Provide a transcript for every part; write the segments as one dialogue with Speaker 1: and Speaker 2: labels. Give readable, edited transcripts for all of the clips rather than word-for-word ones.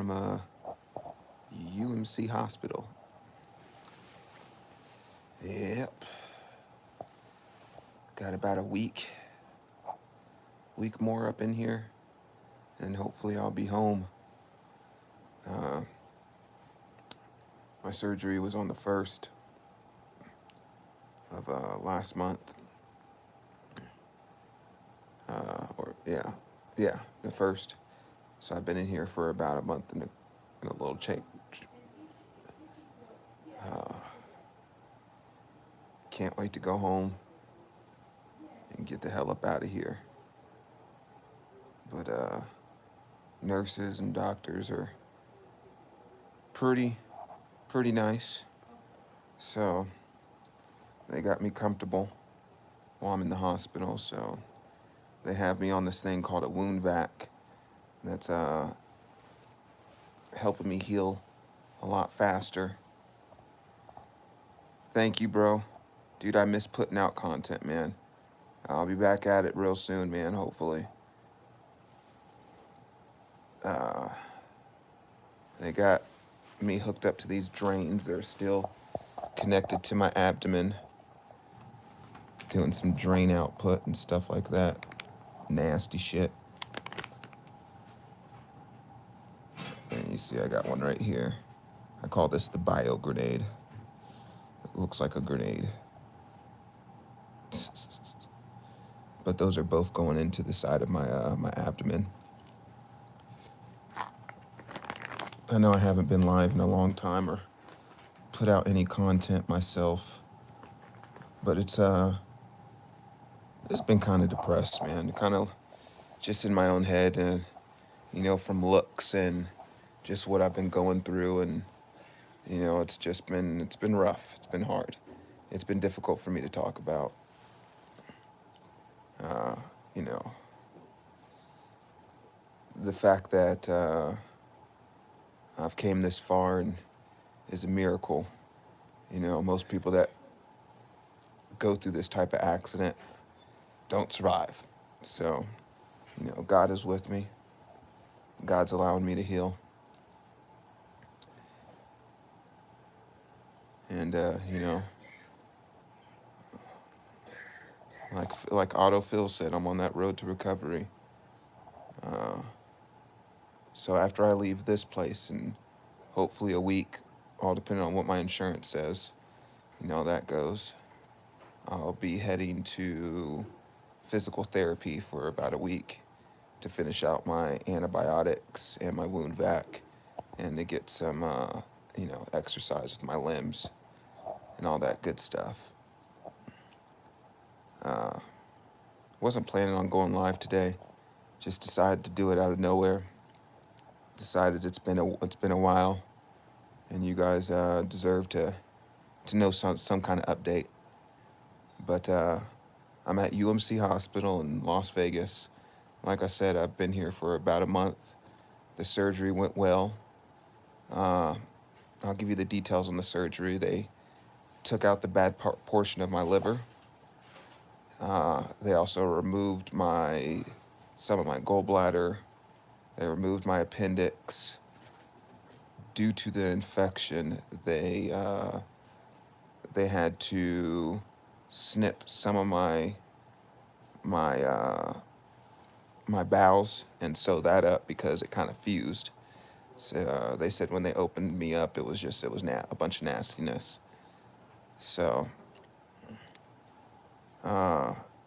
Speaker 1: from UMC Hospital. Yep. Got about a week more up in here, and hopefully I'll be home. My surgery was on the 1st of last month. The 1st. So I've been in here for about a month and a little change. Can't wait to go home and get the hell up out of here. But nurses and doctors are pretty nice. So they got me comfortable while I'm in the hospital. So they have me on this thing called a wound vac that's helping me heal a lot faster. Thank you, bro. Dude, I miss putting out content, man. I'll be back at it real soon, man, hopefully. They got me hooked up to these drains. They're still connected to my abdomen. Doing some drain output and stuff like that. Nasty shit. And you see I got one right here. I call this the bio grenade. It looks like a grenade. But those are both going into the side of my my abdomen. I know I haven't been live in a long time or put out any content myself, but it's been kind of depressed, man. Kind of just in my own head, and from looks and just what I've been going through, and it's been rough. It's been hard. It's been difficult for me to talk about. The fact that I've came this far and is a miracle. Most people that go through this type of accident don't survive. So, God is with me. God's allowing me to heal. And, like Otto Phil said, I'm on that road to recovery. So after I leave this place in hopefully a week, all depending on what my insurance says, that goes, I'll be heading to physical therapy for about a week to finish out my antibiotics and my wound vac, and to get some, exercise with my limbs and all that good stuff. Wasn't planning on going live today. Just decided to do it out of nowhere. Decided it's been a while, and you guys deserve to know some kind of update. But I'm at UMC Hospital in Las Vegas. Like I said, I've been here for about a month. The surgery went well. I'll give you the details on the surgery. They took out the bad portion of my liver. They also removed some of my gallbladder. They removed my appendix. Due to the infection, they had to snip some of my bowels and sew that up because it kind of fused. So they said when they opened me up, it was a bunch of nastiness. So,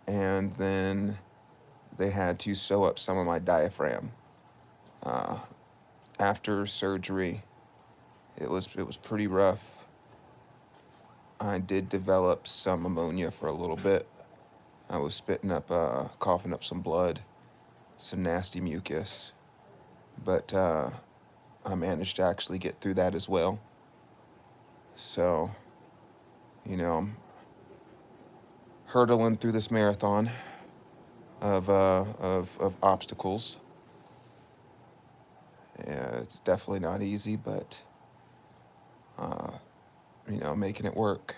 Speaker 1: and then they had to sew up some of my diaphragm. After surgery, it was pretty rough. I did develop some pneumonia for a little bit. I was coughing up some blood, some nasty mucus, but I managed to actually get through that as well. So, I'm hurdling through this marathon of obstacles. Yeah, it's definitely not easy, but making it work.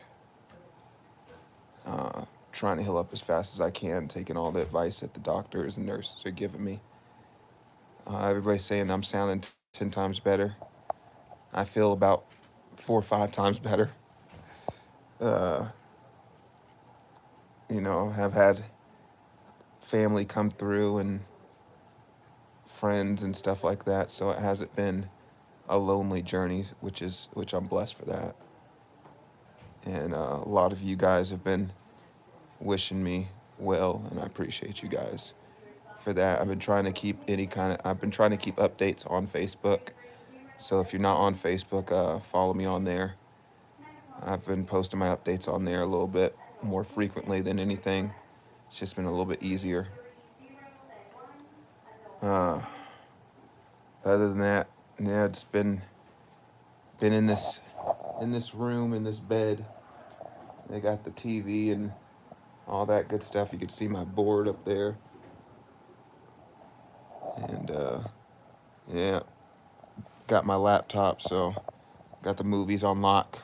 Speaker 1: Trying to heal up as fast as I can, taking all the advice that the doctors and nurses are giving me. Everybody's saying I'm sounding 10 times better. I feel about 4 or 5 times better. Uh, have had family come through and friends and stuff like that, so it hasn't been a lonely journey, which I'm blessed for that. And a lot of you guys have been wishing me well, and I appreciate you guys for that. I've been trying to keep updates on Facebook. So if you're not on Facebook, follow me on there. I've been posting my updates on there a little bit more frequently than anything. It's just been a little bit easier. Uh, Other than that, yeah, it's been in this room, in this bed. They got the TV and all that good stuff. You can see my board up there. And yeah, got my laptop, so got the movies on lock.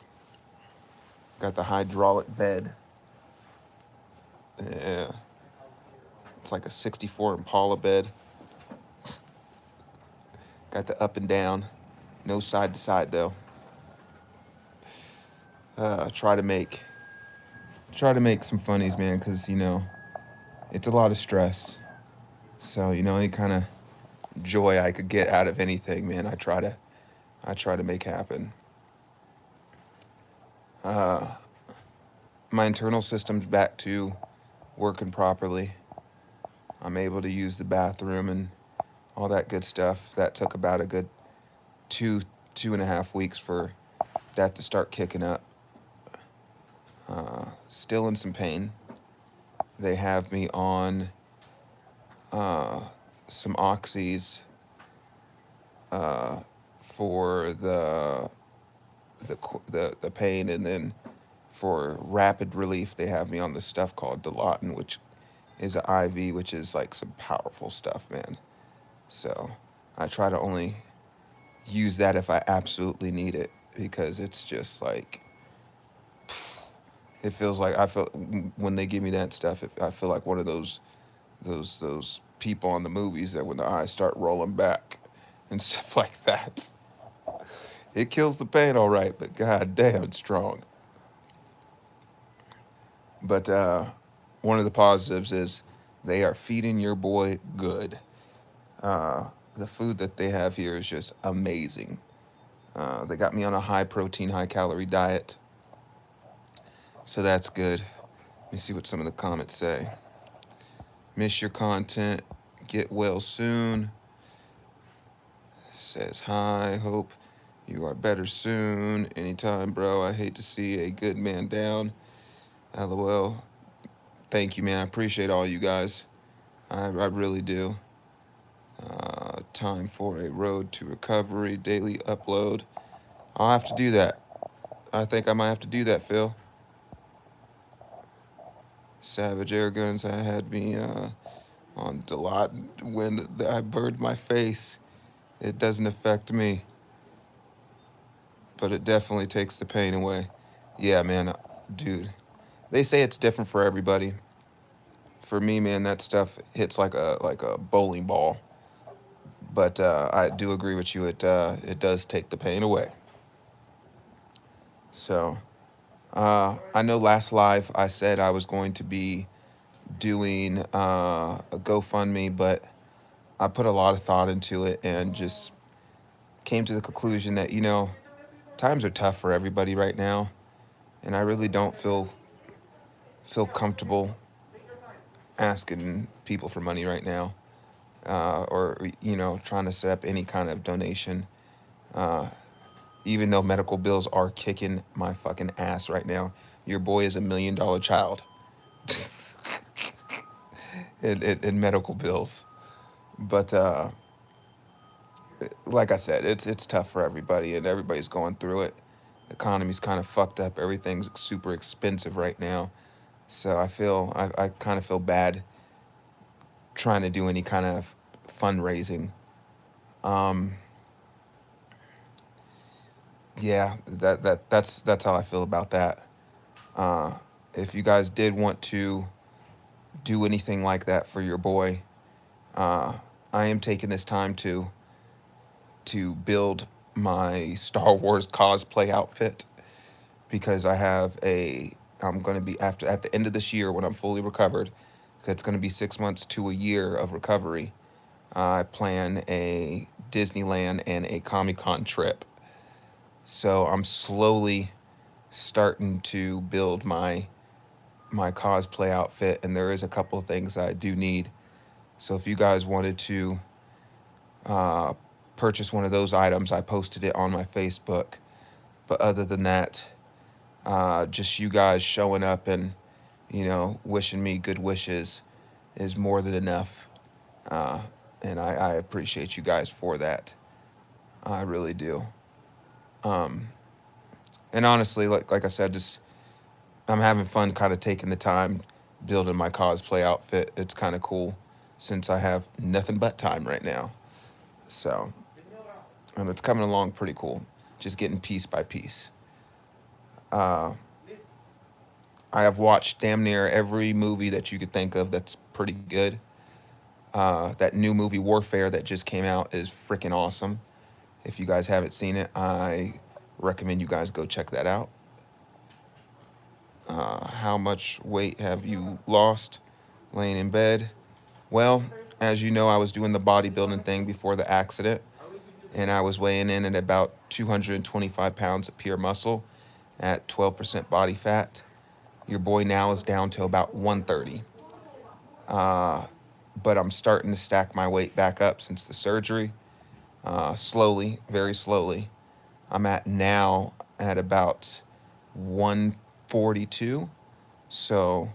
Speaker 1: Got the hydraulic bed. Yeah, it's like a 64 Impala bed. Got the up and down, no side to side though. Try to make some funnies, man, because it's a lot of stress. So any kind of joy I could get out of anything, man, I try to make happen. My internal system's back to working properly. I'm able to use the bathroom and all that good stuff. That took about a good 2.5 weeks for that to start kicking up. Still in some pain. They have me on some oxys for the pain, and then for rapid relief they have me on the stuff called Dilaudid, which is an IV, which is like some powerful stuff, man. So I try to only use that if I absolutely need it, because it's just like it feels like when they give me that stuff, I feel like one of those people on the movies that when the eyes start rolling back and stuff like that. It kills the pain all right, but god damn, it's strong. But one of the positives is they are feeding your boy good. The food that they have here is just amazing. They got me on a high protein, high calorie diet, so that's good. Let me see what some of the comments say. Miss your content. Get well soon. Says hi. Hope you are better soon. Anytime, bro. I hate to see a good man down. LOL. Thank you, man. I appreciate all you guys. I really do. Time for a road to recovery daily upload. I'll have to do that. I think I might have to do that, Phil. Savage Air Guns, I had me on Dilaudid when I burned my face. It doesn't affect me, but it definitely takes the pain away. Yeah, man, dude. They say it's different for everybody. For me, man, that stuff hits like a bowling ball. But I do agree with you. It does take the pain away. So I know last live I said I was going to be doing a GoFundMe, but I put a lot of thought into it and just came to the conclusion that times are tough for everybody right now, and I really don't feel comfortable asking people for money right now, or trying to set up any kind of donation. Even though medical bills are kicking my fucking ass right now, your boy is $1 million child in medical bills. But like I said, it's tough for everybody, and everybody's going through it. The economy's kind of fucked up. Everything's super expensive right now. So I kind of feel bad trying to do any kind of fundraising. Yeah, that's how I feel about that. If you guys did want to do anything like that for your boy, I am taking this time to to build my Star Wars cosplay outfit because I'm going to be at the end of this year when I'm fully recovered. It's going to be 6 months to a year of recovery. I plan a Disneyland and a Comic-Con trip. So I'm slowly starting to build my cosplay outfit, and there is a couple of things that I do need. So if you guys wanted to uh, purchase one of those items, I posted it on my Facebook. But other than that, just you guys showing up and wishing me good wishes is more than enough. Uh, and I appreciate you guys for that. I really do. Um, and honestly, like I said, just I'm having fun kind of taking the time building my cosplay outfit. It's kind of cool since I have nothing but time right now. So, and it's coming along pretty cool. Just getting piece by piece. Uh, I have watched damn near every movie that you could think of that's pretty good. That new movie Warfare that just came out is freaking awesome. If you guys haven't seen it, I recommend you guys go check that out. How much weight have you lost laying in bed? Well, as you know, I was doing the bodybuilding thing before the accident, and I was weighing in at about 225 pounds of pure muscle at 12% body fat. Your boy now is down to about 130. But I'm starting to stack my weight back up since the surgery. Slowly, very slowly. I'm now at about 142. So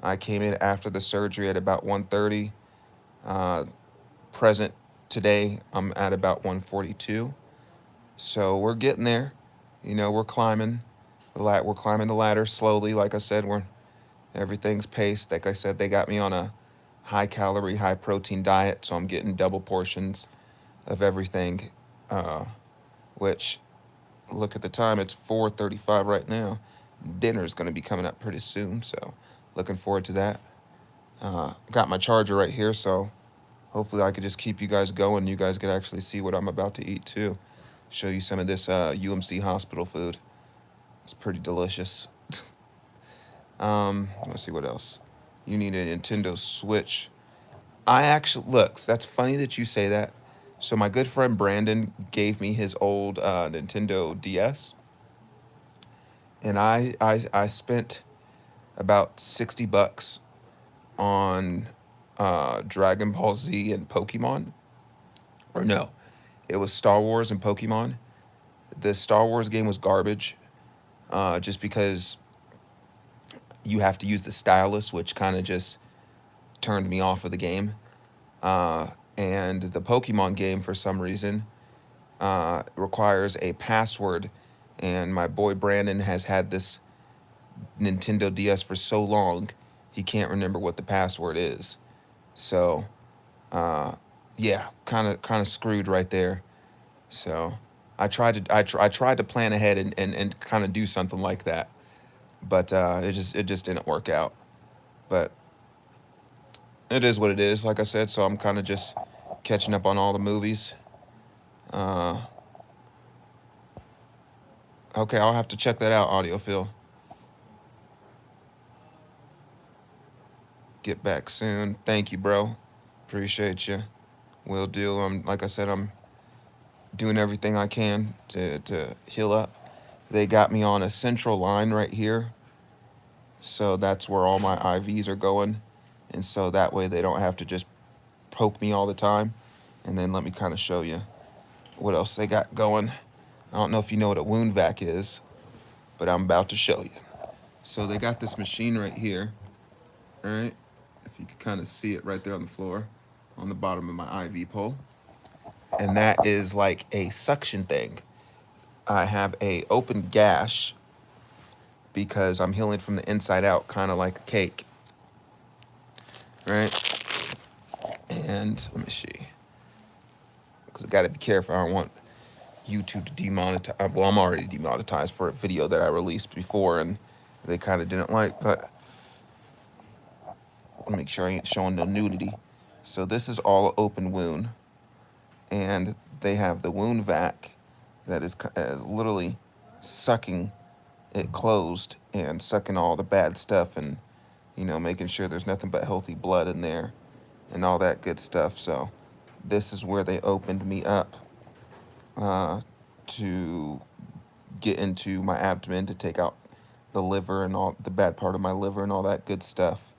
Speaker 1: I came in after the surgery at about 130. Uh, Present today, I'm at about 142. So we're getting there. We're climbing we're climbing the ladder slowly. Like I said, everything's paced. Like I said, they got me on a high calorie, high protein diet, so I'm getting double portions of everything. Which, look at the time, it's 4:35 right now. Dinner's going to be coming up pretty soon, so looking forward to that. Got my charger right here, so hopefully I could just keep you guys going. You guys could actually see what I'm about to eat too. Show you some of this UMC hospital food. It's pretty delicious. Let's see what else. You need a Nintendo Switch. I actually, look, that's funny that you say that. So my good friend Brandon gave me his old Nintendo DS, and I spent about $60 on Dragon Ball Z and Pokemon. Or no, it was Star Wars and Pokemon. The Star Wars game was garbage, just because you have to use the stylus, which kind of just turned me off of the game. And the Pokemon game, for some reason, requires a password. And my boy Brandon has had this Nintendo DS for so long, he can't remember what the password is. So, yeah, kind of screwed right there. So, I tried to plan ahead and kind of do something like that, but it just didn't work out. But it is what it is. Like I said, so I'm kind of just catching up on all the movies. Uh, okay, I'll have to check that out, Audiophile. Get back soon. Thank you, bro. Appreciate you. Will do. Like I said, I'm doing everything I can to heal up. They got me on a central line right here, so that's where all my IVs are going, and so that way they don't have to just poke me all the time. And then let me kind of show you what else they got going. I don't know if you know what a wound vac is, but I'm about to show you. So they got this machine right here, all right? If you can kind of see it right there on the floor, on the bottom of my IV pole. And that is like a suction thing. I have a open gash because I'm healing from the inside out, kind of like a cake, right? And let me see, because I got to be careful. I don't want YouTube to demonetize. Well, I'm already demonetized for a video that I released before, and they kind of didn't like. But I want to make sure I ain't showing no nudity. So this is all open wound, and they have the wound vac that is literally sucking it closed and sucking all the bad stuff, and making sure there's nothing but healthy blood in there and all that good stuff. So this is where they opened me up uh, to get into my abdomen to take out the liver and all the bad part of my liver and all that good stuff.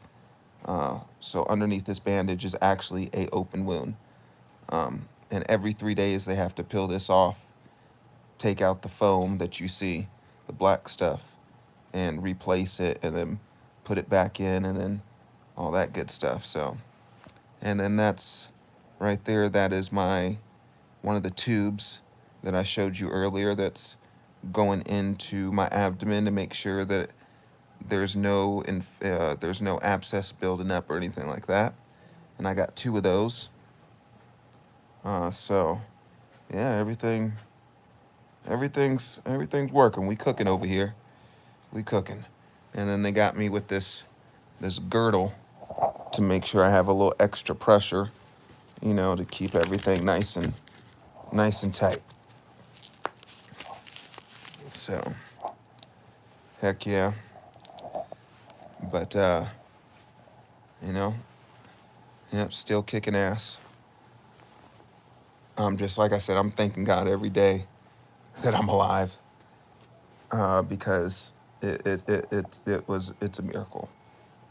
Speaker 1: So underneath this bandage is actually a open wound. And every 3 days they have to peel this off, take out the foam that you see, the black stuff, and replace it, and then put it back in, and then all that good stuff. So, and then that's right there. That is my one of the tubes that I showed you earlier. That's going into my abdomen to make sure that there's no abscess building up or anything like that. And I got two of those. So yeah, everything's working. We cooking over here. We cooking. And then they got me with this girdle to make sure I have a little extra pressure, to keep everything nice and tight. So heck yeah. But you know, yep, still kicking ass. Just like I said, I'm thanking God every day that I'm alive, because it's a miracle.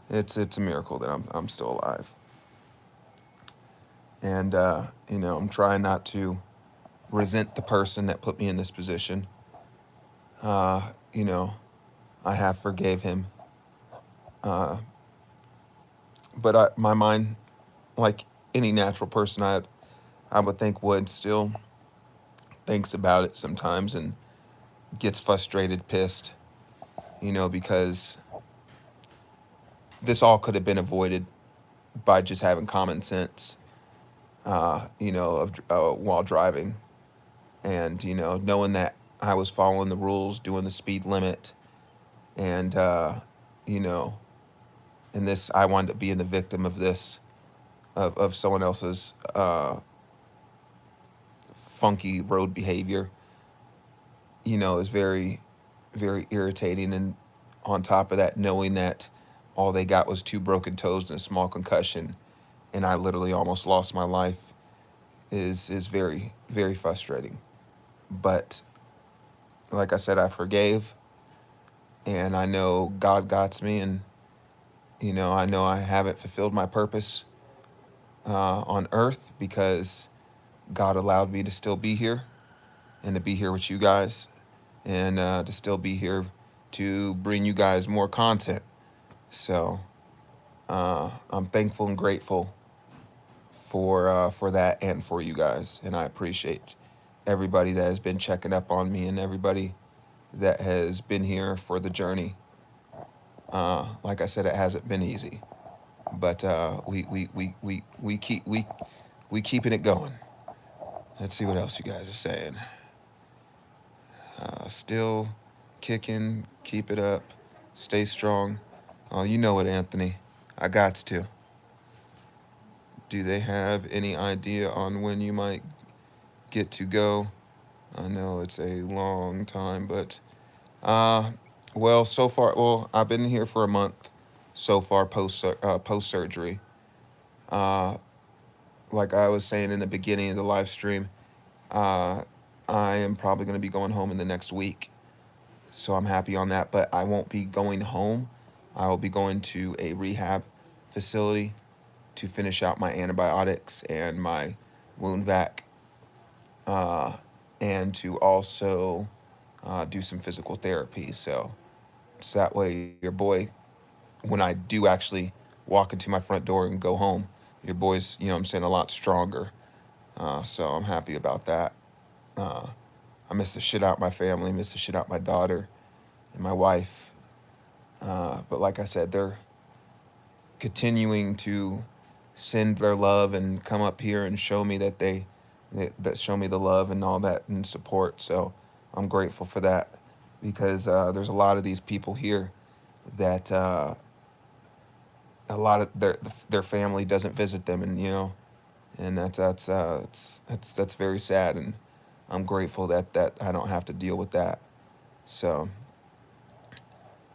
Speaker 1: It's a miracle that I'm still alive. And I'm trying not to resent the person that put me in this position. Uh, you know, I have forgave him, uh, but my mind, like any natural person, I would think would, still thinks about it sometimes and gets frustrated, pissed, because this all could have been avoided by just having common sense, while driving, and knowing that I was following the rules, doing the speed limit, and you know, and this I wound up being the victim of this, of someone else's funky road behavior. Is very, very irritating, and on top of that, knowing that all they got was two broken toes and a small concussion, and I literally almost lost my life, is very, very frustrating. But like I said, I forgave, and I know God got me, and I know I haven't fulfilled my purpose on earth, because God allowed me to still be here and to be here with you guys, and to still be here to bring you guys more content. So I'm thankful and grateful for that and for you guys, and I appreciate everybody that has been checking up on me and everybody that has been here for the journey. Like I said, it hasn't been easy, but we keeping it going. Let's see what else you guys are saying. Still kicking, keep it up, stay strong. Oh, you know it, Anthony. I got to. Do they have any idea on when you might get to go? I know it's a long time, but uh, well, so far, well, I've been here for a month so far post surgery. Uh, like I was saying in the beginning of the live stream, uh, I am probably going to be going home in the next week, so I'm happy on that. But I won't be going home. I will be going to a rehab facility to finish out my antibiotics and my wound vac, uh, and to also do some physical therapy. So that way, your boy, when I do actually walk into my front door and go home, your boy's, I'm saying, a lot stronger. So I'm happy about that. Uh, I miss the shit out my family, miss the shit out my daughter and my wife. But like I said, they're continuing to send their love and come up here and show me that show me the love and all that and support. So I'm grateful for that, because there's a lot of these people here that a lot of their family doesn't visit them, and and that's very sad, and I'm grateful that I don't have to deal with that. So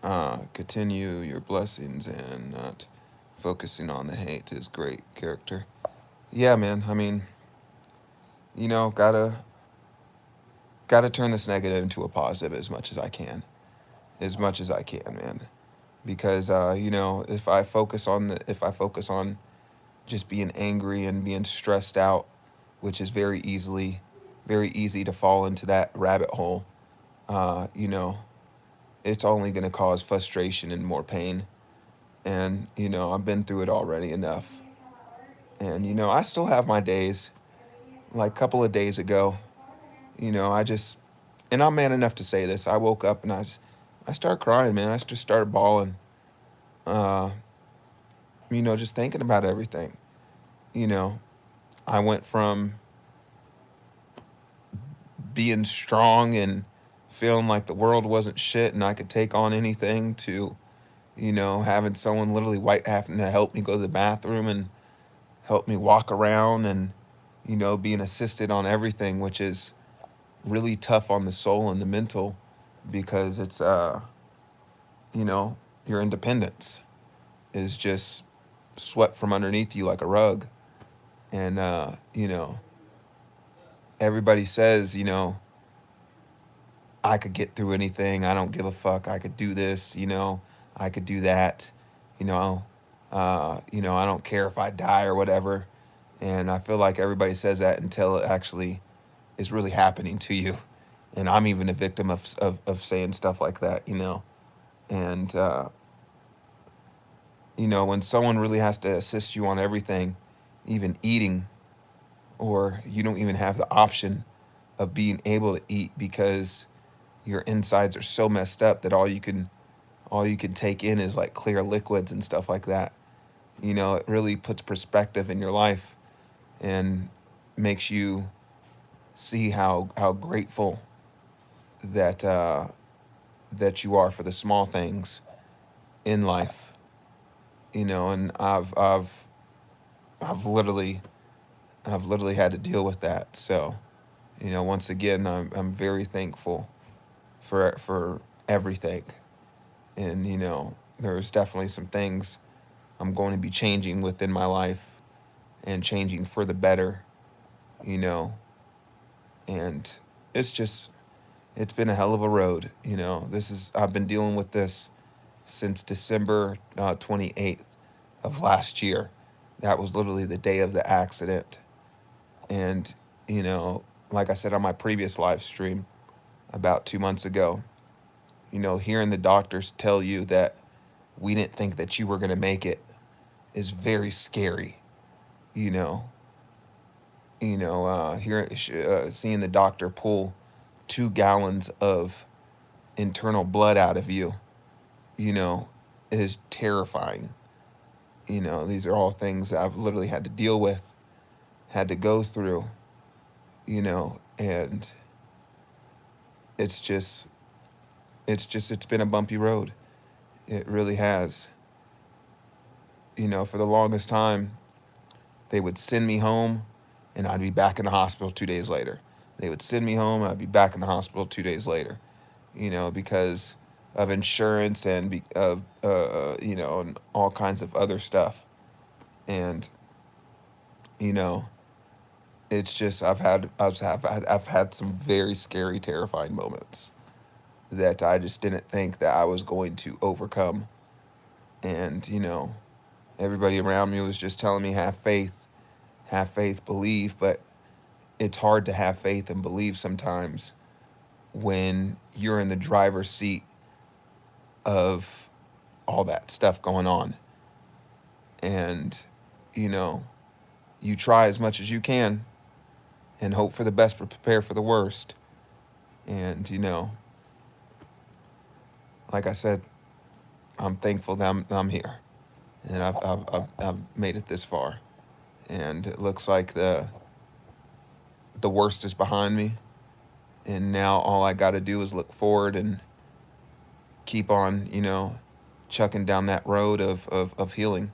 Speaker 1: continue your blessings and not focusing on the hate is great character. Yeah, man. I mean, gotta turn this negative into a positive as much as I can, man. Because if I focus on just being angry and being stressed out, which is very easy to fall into that rabbit hole. Uh, you know, it's only going to cause frustration and more pain. And I've been through it already enough. And I still have my days. Like a couple of days ago, I just, and I'm man enough to say this. I woke up and I started crying, man. I just started bawling. Uh, just thinking about everything. You know, I went from being strong and feeling like the world wasn't shit and I could take on anything to, having someone literally white having to help me go to the bathroom and help me walk around and, being assisted on everything, which is really tough on the soul and the mental because it's, you know, your independence is just swept from underneath you like a rug. And, everybody says, I could get through anything. I don't give a fuck. I could do this, I could do that, you know, I don't care if I die or whatever. And I feel like everybody says that until it actually is really happening to you. And I'm even a victim of saying stuff like that, And, when someone really has to assist you on everything, even eating, or you don't even have the option of being able to eat because your insides are so messed up that all you can take in is like clear liquids and stuff like that. It really puts perspective in your life and makes you see how grateful that that you are for the small things in life. And I've literally had to deal with that. So, once again, I'm very thankful for everything. And there's definitely some things I'm going to be changing within my life and changing for the better, you know, and it's just it's been a hell of a road. I've been dealing with this since December 28th of last year. That was literally the day of the accident. And, you know, like I said on my previous live stream about 2 months ago, hearing the doctors tell you that we didn't think that you were going to make it is very scary. You know, seeing the doctor pull 2 gallons of internal blood out of you, you know, is terrifying. These are all things that I've literally had to deal with, had to go through, and it's just, it's been a bumpy road. It really has. For the longest time, they would send me home and I'd be back in the hospital 2 days later. They would send me home, I'd be back in the hospital 2 days later, because of insurance and of, and all kinds of other stuff. And, you know, it's just, I've had some very scary, terrifying moments that I just didn't think that I was going to overcome. And, everybody around me was just telling me, have faith, believe, but it's hard to have faith and believe sometimes when you're in the driver's seat of all that stuff going on. And, you know, you try as much as you can and hope for the best but prepare for the worst. And, like I said, I'm thankful that I'm here and I've made it this far. And it looks like the worst is behind me. And now all I got to do is look forward and keep on, chucking down that road of healing.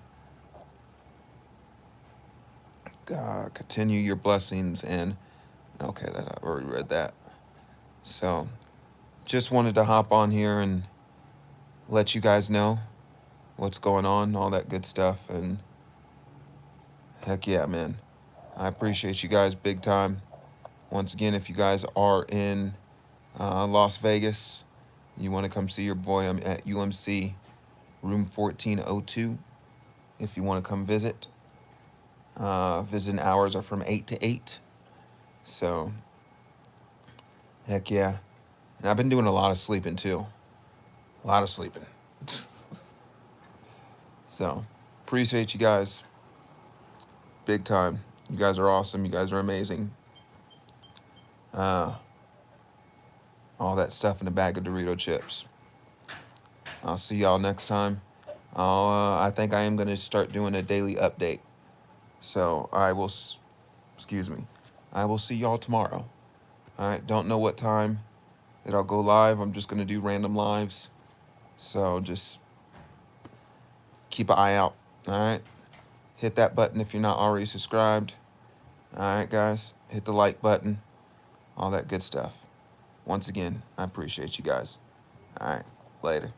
Speaker 1: continue your blessings. And okay, that I already read that. So just wanted to hop on here and let you guys know what's going on, all that good stuff. And heck yeah, man. I appreciate you guys big time. Once again, if you guys are in Las Vegas, you want to come see your boy, I'm at UMC room 1402. If you want to come visit, visiting hours are from 8 to 8. So, heck yeah. And I've been doing a lot of sleeping too. A lot of sleeping. So, appreciate you guys big time. You guys are awesome. You guys are amazing. All that stuff in the bag of Dorito chips. I'll see y'all next time. I think I am going to start doing a daily update. So I will, excuse me, I will see y'all tomorrow. All right, don't know what time that I'll go live. I'm just going to do random lives. So just keep an eye out. All right, hit that button if you're not already subscribed. All right, guys, hit the like button, all that good stuff. Once again, I appreciate you guys. All right, later.